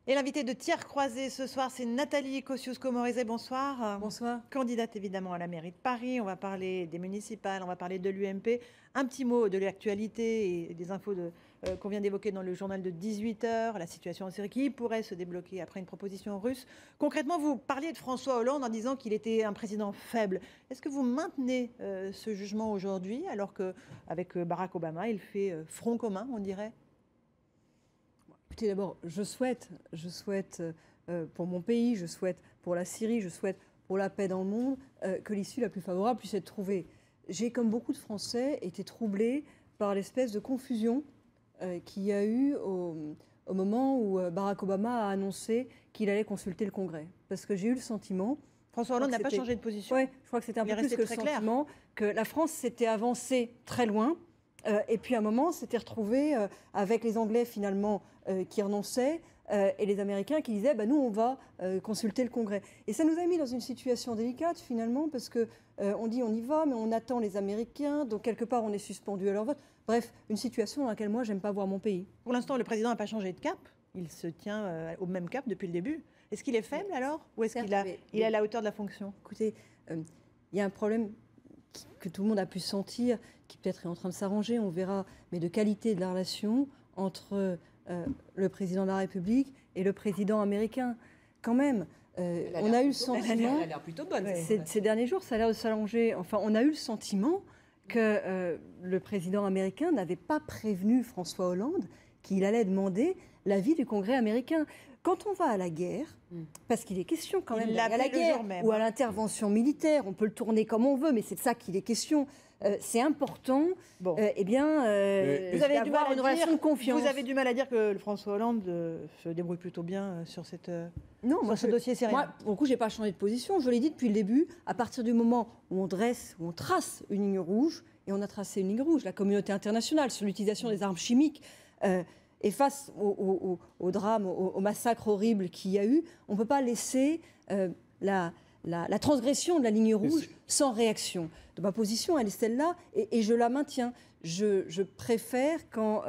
Et l'invité de Tir Croisé ce soir, c'est Nathalie Kosciusko-Morizet. Bonsoir. Bonsoir. Candidate évidemment à la mairie de Paris. On va parler des municipales, on va parler de l'UMP. Un petit mot de l'actualité et des infos qu'on vient d'évoquer dans le journal de 18h. La situation en Syrie qui pourrait se débloquer après une proposition russe. Concrètement, vous parliez de François Hollande en disant qu'il était un président faible. Est-ce que vous maintenez ce jugement aujourd'hui, alors qu'avec Barack Obama, il fait front commun, on dirait ? Écoutez, d'abord, je souhaite pour mon pays, je souhaite pour la Syrie, je souhaite pour la paix dans le monde, que l'issue la plus favorable puisse être trouvée. J'ai, comme beaucoup de Français, été troublée par l'espèce de confusion qu'il y a eu au moment où Barack Obama a annoncé qu'il allait consulter le Congrès. Parce que j'ai eu le sentiment... François Hollande n'a pas changé de position. Oui, je crois que c'était un peu plus que le sentiment que la France s'était avancée très loin. Et puis à un moment, s'était retrouvé avec les Anglais finalement qui renonçaient et les Américains qui disaient nous on va consulter le Congrès. Et ça nous a mis dans une situation délicate finalement parce que on dit on y va mais on attend les Américains, donc quelque part on est suspendu à leur vote. Bref, une situation dans laquelle moi j'aime pas voir mon pays. Pour l'instant, le président n'a pas changé de cap. Il se tient au même cap depuis le début. Est-ce qu'il est faible alors ou est-ce qu'il est à la hauteur de la fonction? Écoutez, il y a un problème que tout le monde a pu sentir, qui peut-être est en train de s'arranger, on verra, mais de qualité de la relation entre le président de la République et le président américain. Quand même, on a eu le sentiment... Elle a l'air plutôt bonne. Ces derniers jours, ça a l'air de s'allonger. Enfin, on a eu le sentiment que le président américain n'avait pas prévenu François Hollande qu'il allait demander l'avis du Congrès américain. Quand on va à la guerre, parce qu'il est question quand même d'aller à la guerre ou à l'intervention militaire, on peut le tourner comme on veut, mais c'est de ça qu'il est question. C'est important, vous avez du mal à une relation de confiance. Vous avez du mal à dire que François Hollande se débrouille plutôt bien sur ce dossier syrien. Moi, pour le coup, je n'ai pas changé de position. Je l'ai dit depuis le début, à partir du moment où on trace une ligne rouge, et on a tracé une ligne rouge, la communauté internationale, sur l'utilisation des armes chimiques, et face au drame, au massacre horrible qu'il y a eu, on ne peut pas laisser la transgression de la ligne rouge sans réaction. De ma position, elle est celle-là, et je la maintiens. Je préfère quand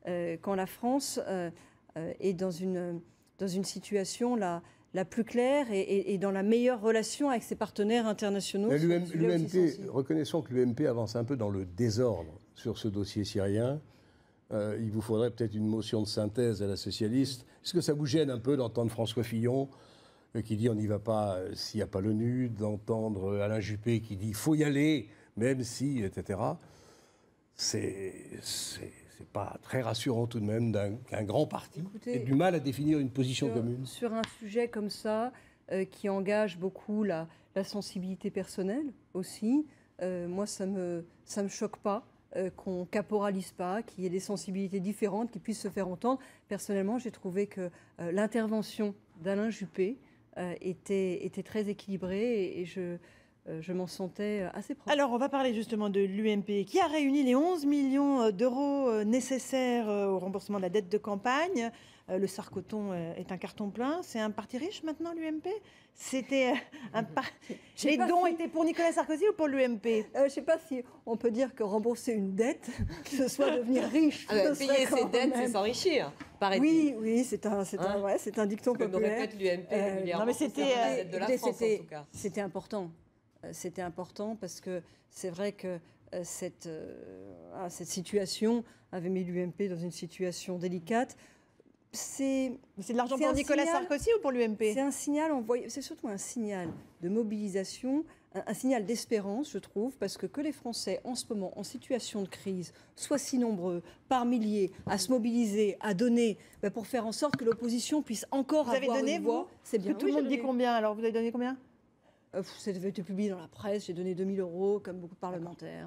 la France est dans une situation la plus claire et dans la meilleure relation avec ses partenaires internationaux. L'UMP, reconnaissons que l'UMP avance un peu dans le désordre sur ce dossier syrien. Il vous faudrait peut-être une motion de synthèse à la socialiste. Est-ce que ça vous gêne un peu d'entendre François Fillon qui dit on n'y va pas s'il n'y a pas l'ONU, d'entendre Alain Juppé qui dit il faut y aller, même si, etc. C'est pas très rassurant tout de même qu'un grand parti ait du mal à définir une position commune. Sur un sujet comme ça, qui engage beaucoup la sensibilité personnelle aussi, moi ça me choque pas. Qu'on caporalise pas, qu'il y ait des sensibilités différentes qui puissent se faire entendre. Personnellement, j'ai trouvé que l'intervention d'Alain Juppé était très équilibrée et je m'en sentais assez proche. Alors, on va parler justement de l'UMP qui a réuni les 11 millions d'euros nécessaires au remboursement de la dette de campagne. Le Sarcoton est un carton plein. C'est un parti riche maintenant, l'UMP? C'était Les dons étaient pour Nicolas Sarkozy ou pour l'UMP? Je ne sais pas si on peut dire que rembourser une dette, ce soit devenir riche. Payer ses dettes, c'est s'enrichir, paraît-il. Oui, c'est un dicton populaire. Comme le répète l'UMP régulièrement, la dette de la France, en tout cas. C'était important. C'était important parce que c'est vrai que cette situation avait mis l'UMP dans une situation délicate. C'est de l'argent pour Nicolas Sarkozy ou pour l'UMP? C'est un signal envoyé, c'est surtout un signal de mobilisation, un signal d'espérance, je trouve, parce que les Français, en ce moment, en situation de crise, soient si nombreux, par milliers, à se mobiliser, à donner, pour faire en sorte que l'opposition puisse encore avoir une voix. C'est bien. Tout le monde dit combien? Alors, vous avez donné combien? Ça devait être publié dans la presse, j'ai donné 2 000 euros, comme beaucoup de parlementaires.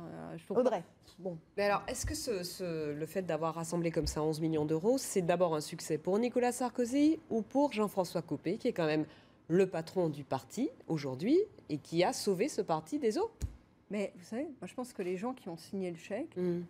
Audrey. Bon. Mais alors, est-ce que le fait d'avoir rassemblé comme ça 11 millions d'euros, c'est d'abord un succès pour Nicolas Sarkozy ou pour Jean-François Copé, qui est quand même le patron du parti aujourd'hui et qui a sauvé ce parti des eaux? Mais vous savez, moi je pense que les gens qui ont signé le chèque ne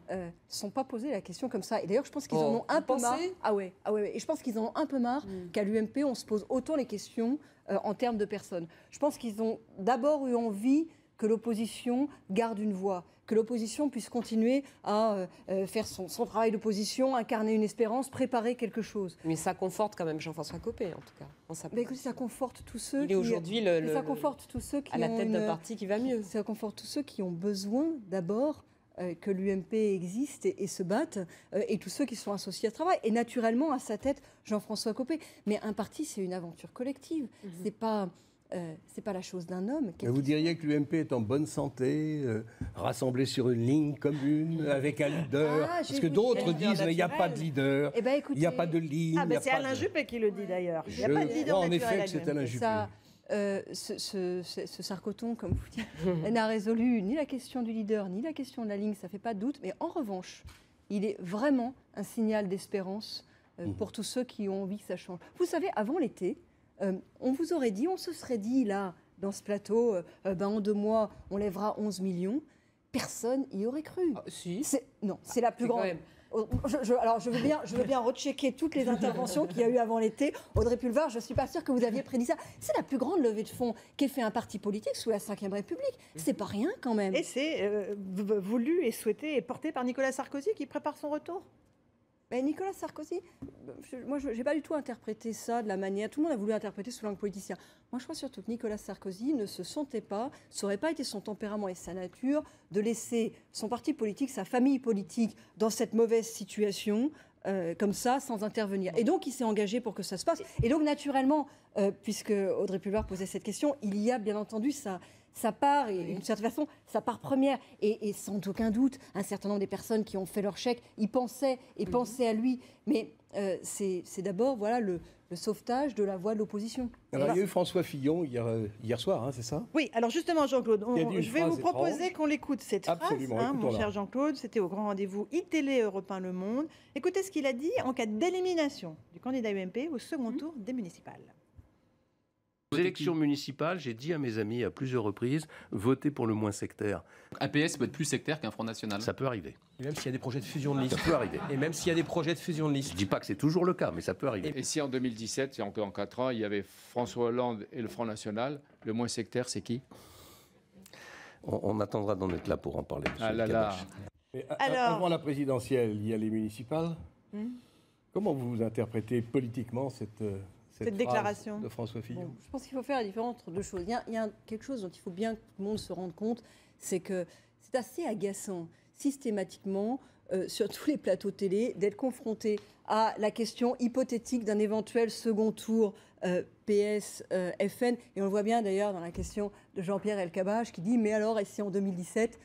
sont pas posés la question comme ça. Et d'ailleurs, je pense qu'ils en ont un peu marre. Ah ouais. Et je pense qu'ils en ont un peu marre qu'à l'UMP, on se pose autant les questions en termes de personnes. Je pense qu'ils ont d'abord eu envie que l'opposition garde une voix, que l'opposition puisse continuer à faire son travail d'opposition, incarner une espérance, préparer quelque chose. Mais ça conforte quand même Jean-François Copé, en tout cas. Mais écoutez, ça conforte tous ceux Il est aujourd'hui ça conforte tous ceux qui à la tête d'un parti qui va mieux. Ça conforte tous ceux qui ont besoin d'abord que l'UMP existe et se batte, et tous ceux qui sont associés à ce travail. Et naturellement, à sa tête, Jean-François Copé. Mais un parti, c'est une aventure collective. C'est pas la chose d'un homme. Mais vous diriez que l'UMP est en bonne santé, rassemblée sur une ligne commune, avec un leader. Parce que d'autres disent qu'il n'y a pas de leader, eh ben, écoutez, il n'y a pas de ligne. C'est Alain Juppé qui le dit d'ailleurs. Il n'y a pas de leader en naturel effet, à que c'est l'UMP. Alain Juppé. Ça, ce sarcoton, comme vous dites, n'a résolu ni la question du leader, ni la question de la ligne, ça ne fait pas de doute. Mais en revanche, il est vraiment un signal d'espérance pour tous ceux qui ont envie que ça change. Vous savez, avant l'été, on vous aurait dit, on se serait dit là, dans ce plateau, en 2 mois, on lèvera 11 millions. Personne y aurait cru. Ah, si. Non, c'est la plus grande. Alors, je veux bien rechecker toutes les interventions qu'il y a eu avant l'été. Audrey Pulvar, je ne suis pas sûre que vous aviez prédit ça. C'est la plus grande levée de fonds qu'ait fait un parti politique sous la Ve République. C'est pas rien quand même. Et c'est voulu et souhaité et porté par Nicolas Sarkozy qui prépare son retour. Mais Nicolas Sarkozy, moi je n'ai pas du tout interprété ça de la manière. Tout le monde a voulu interpréter sous langue politicien. Moi je crois surtout que Nicolas Sarkozy ne se sentait pas, ça n'aurait pas été son tempérament et sa nature, de laisser son parti politique, sa famille politique dans cette mauvaise situation. Comme ça, sans intervenir. Et donc, il s'est engagé pour que ça se passe. Et donc, naturellement, puisque Audrey Pulvar posait cette question, il y a bien entendu sa part, et d'une certaine façon, sa part première. Et sans aucun doute, un certain nombre des personnes qui ont fait leur chèque, ils pensaient à lui. Mais c'est d'abord le sauvetage de la voix de l'opposition. Alors, il y a eu François Fillon hier soir, c'est ça? Oui, alors justement, Jean-Claude, je vais vous proposer étrange. qu'on l'écoute cette phrase, mon cher Jean-Claude. C'était au grand rendez-vous iTélé Europe 1 Le Monde. Écoutez ce qu'il a dit en cas d'élimination du candidat UMP au second tour des municipales. Aux élections municipales, j'ai dit à mes amis à plusieurs reprises, votez pour le moins sectaire. APS peut être plus sectaire qu'un Front National. Ça peut arriver. Et même s'il y a des projets de fusion de listes. Ça peut arriver. Et même s'il y a des projets de fusion de listes. Je ne dis pas que c'est toujours le cas, mais ça peut arriver. Et si en 2017, il y a encore 4 ans, il y avait François Hollande et le Front National, le moins sectaire, c'est qui? On attendra d'en être là pour en parler. Ah là là. Avant la présidentielle, il y a les municipales. Comment vous interprétez politiquement cette déclaration de François Fillon? Bon, je pense qu'il faut faire la différence entre deux choses. Il y a quelque chose dont il faut bien que tout le monde se rende compte, c'est que c'est assez agaçant, systématiquement, sur tous les plateaux télé, d'être confronté à la question hypothétique d'un éventuel second tour PS-FN. Et on le voit bien d'ailleurs dans la question de Jean-Pierre Elkabbach qui dit « Mais alors, et si en 2017 ?»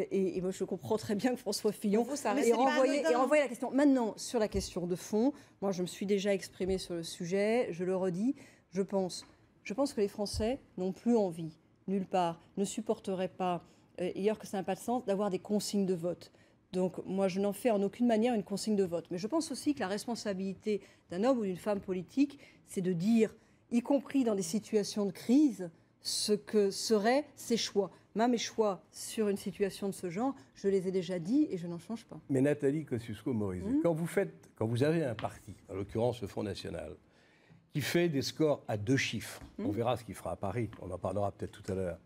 Et moi, je comprends très bien que François Fillon ait renvoyé la question. Maintenant, sur la question de fond, moi, je me suis déjà exprimée sur le sujet, je le redis, je pense que les Français n'ont plus envie, nulle part, ne supporteraient pas, ailleurs que ça n'a pas de sens, d'avoir des consignes de vote. Donc, moi, je n'en fais en aucune manière une consigne de vote. Mais je pense aussi que la responsabilité d'un homme ou d'une femme politique, c'est de dire, y compris dans des situations de crise, ce que seraient ses choix. Mes choix sur une situation de ce genre, je les ai déjà dit et je n'en change pas. Mais Nathalie Kosciusko-Morizet, quand vous avez un parti, en l'occurrence le Front National, qui fait des scores à 2 chiffres, on verra ce qu'il fera à Paris, on en parlera peut-être tout à l'heure.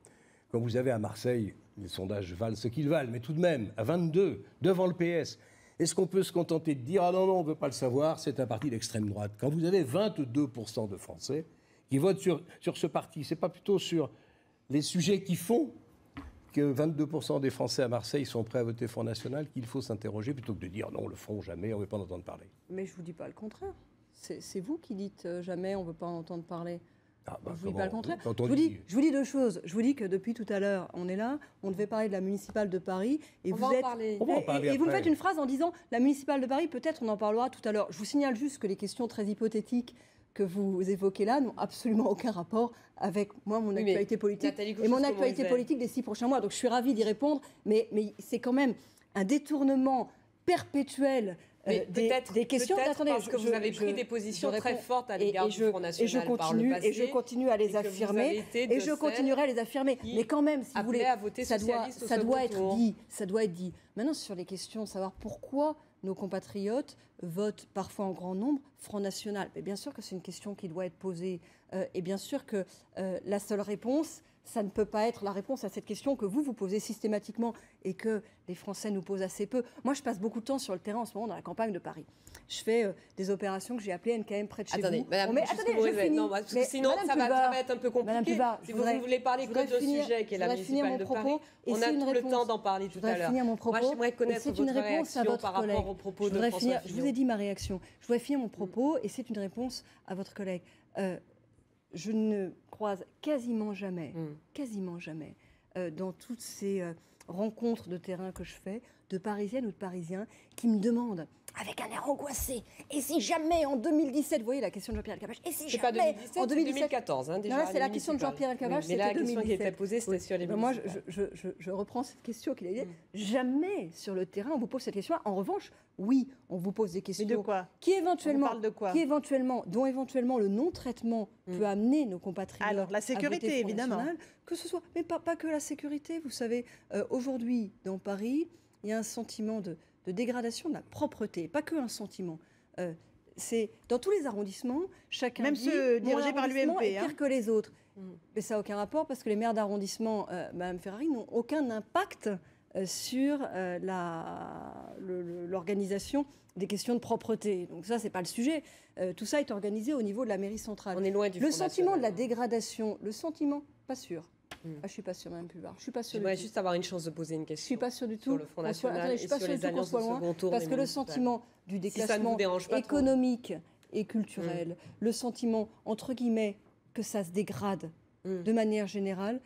Quand vous avez à Marseille, les sondages valent ce qu'ils valent, mais tout de même, à 22, devant le PS, est-ce qu'on peut se contenter de dire « Ah non, on ne veut pas le savoir, c'est un parti d'extrême droite ». Quand vous avez 22% de Français qui votent sur ce parti, c'est pas plutôt sur les sujets qui font que 22% des Français à Marseille sont prêts à voter Front National qu'il faut s'interroger plutôt que de dire non, on le feront jamais, on ne veut pas en entendre parler. Mais je ne vous dis pas le contraire. C'est vous qui dites jamais on ne veut pas en entendre parler. Je ne vous dis pas le contraire. Je vous dis 2 choses. Je vous dis que depuis tout à l'heure, on est là, on devait parler de la municipale de Paris. Et vous me faites une phrase en disant la municipale de Paris, peut-être on en parlera tout à l'heure. Je vous signale juste que les questions très hypothétiques que vous évoquez là n'ont absolument aucun rapport avec mon actualité politique et mon actualité politique des 6 prochains mois. Donc je suis ravie d'y répondre, mais c'est quand même un détournement perpétuel des questions. Attendez, parce que vous avez pris des positions très fortes à l'égard du Front National par le passé. Et je continue à les affirmer. Et je continuerai à les affirmer. Mais quand même, si vous voulez, ça doit être dit. Maintenant, sur les questions de savoir pourquoi nos compatriotes votent parfois en grand nombre Front National. Mais bien sûr que c'est une question qui doit être posée. Et bien sûr que la seule réponse, ça ne peut pas être la réponse à cette question que vous posez systématiquement et que les Français nous posent assez peu. Moi, je passe beaucoup de temps sur le terrain en ce moment dans la campagne de Paris. Je fais des opérations que j'ai appelées NKM près de chez Attendez, vous. madame, Attendez, je finis. non, parce que Mais sinon, Madame ça Pulvar, va être un peu Madame compliqué. Pulvar, Si vous ne voulez parler que de sujet qui est la municipale de Paris, on a tout le temps d'en parler tout à l'heure. finir mon propos. Moi, j'aimerais connaître Et c'est une votre réponse à réaction votre par collègue. rapport aux propos Je de voudrais François finir, je vous ai dit ma réaction. Je voudrais finir mon propos et c'est une réponse à votre collègue. Je ne croise quasiment jamais, dans toutes ces rencontres de terrain que je fais, de Parisiennes ou de Parisiens qui me demandent, avec un air angoissé, et si jamais en 2017, vous voyez la question de Jean-Pierre Elkabbach, et si C'est pas jamais 2017, en c'est 2014, hein, déjà. Non, là, c'est la question de Jean-Pierre Elkabbach, mais la c'était question qui 2017. était posée, c'était sur les Moi, municipales. je reprends cette question qu'il a dit. Jamais sur le terrain on vous pose cette question. En revanche, oui, on vous pose des questions Mais de quoi qui On éventuellement, parle de quoi dont éventuellement le non-traitement peut amener nos compatriotes. Alors, la sécurité, à voter Front évidemment. National, que ce soit, mais pas que la sécurité. Vous savez, aujourd'hui dans Paris, il y a un sentiment de dégradation de la propreté, pas que un sentiment. C'est dans tous les arrondissements, chacun Même dit, ceux mon dirigés par arrondissement l'UMP, est hein. pire que les autres. Mais ça n'a aucun rapport parce que les maires d'arrondissement, Mme Ferrari, n'ont aucun impact sur l'organisation des questions de propreté. Donc ça, c'est pas le sujet. Tout ça est organisé au niveau de la mairie centrale. On est loin du Le Front sentiment de la National. dégradation, le sentiment, pas sûr. Je suis pas sûre, Mme Pulvar. Je suis pas sûre. J'aimerais juste avoir une chance de poser une Je question. suis pas sûre du tout. Sur le Front qu'on soit- National attendez, et je suis pas sur sûre les du tout qu'on alliances soit de loin, second tour parce des que le municipales. sentiment du Si ça ne déclassement vous dérange pas trop. économique et culturel, le sentiment, entre guillemets, que ça se dégrade de manière générale,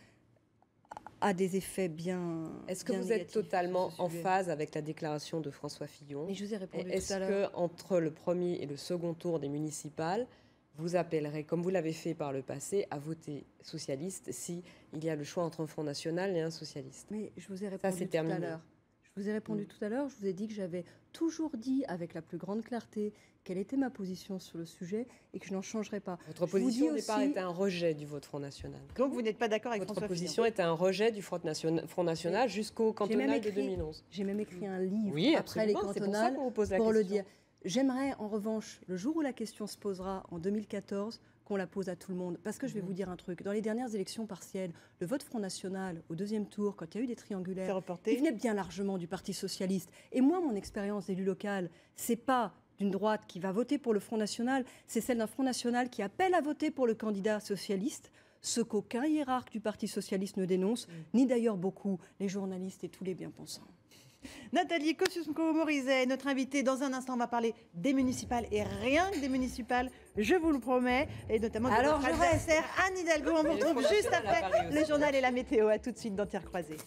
a des effets bien. Est-ce que bien vous êtes négatifs totalement sur ce en sujet. phase avec la déclaration de François Fillon? Mais je vous ai répondu tout Est-ce à l'heure. que entre le premier et le second tour des municipales, vous appellerez, comme vous l'avez fait par le passé, à voter socialiste si il y a le choix entre un Front National et un socialiste? Mais je vous ai répondu c'est tout à terminé. l'heure. Je vous ai répondu tout à l'heure. Je vous ai dit que j'avais toujours dit avec la plus grande clarté quelle était ma position sur le sujet et que je n'en changerai pas. Votre Je vous position dis au départ aussi- était un rejet du vote Front National. Donc vous n'êtes pas d'accord avec Votre François position Fillon. était un rejet du Front National jusqu'au J'ai même cantonal de écrit- 2011. J'ai même écrit un livre Oui, après les absolument, c'est pour ça cantonales qu'on vous pose la pour le question. dire. J'aimerais en revanche, le jour où la question se posera en 2014, qu'on la pose à tout le monde. Parce que je vais vous dire un truc. Dans les dernières élections partielles, le vote Front National, au deuxième tour, quand il y a eu des C'est triangulaires, reporté. il venait bien largement du Parti Socialiste. Et moi, mon expérience d'élu local, c'est pas d'une droite qui va voter pour le Front National, c'est celle d'un Front National qui appelle à voter pour le candidat socialiste, ce qu'aucun hiérarque du Parti Socialiste ne dénonce, ni d'ailleurs beaucoup les journalistes et tous les bien-pensants. Nathalie Kosciusko-Morizet est notre invitée. Dans un instant, on va parler des municipales et rien que des municipales, je vous le promets, et notamment de Alors, notre je reste. adversaire Anne Hidalgo. On vous Et le retrouve Front juste National à après Paris aussi. le journal et la météo. À tout de suite dans Terre Croisée.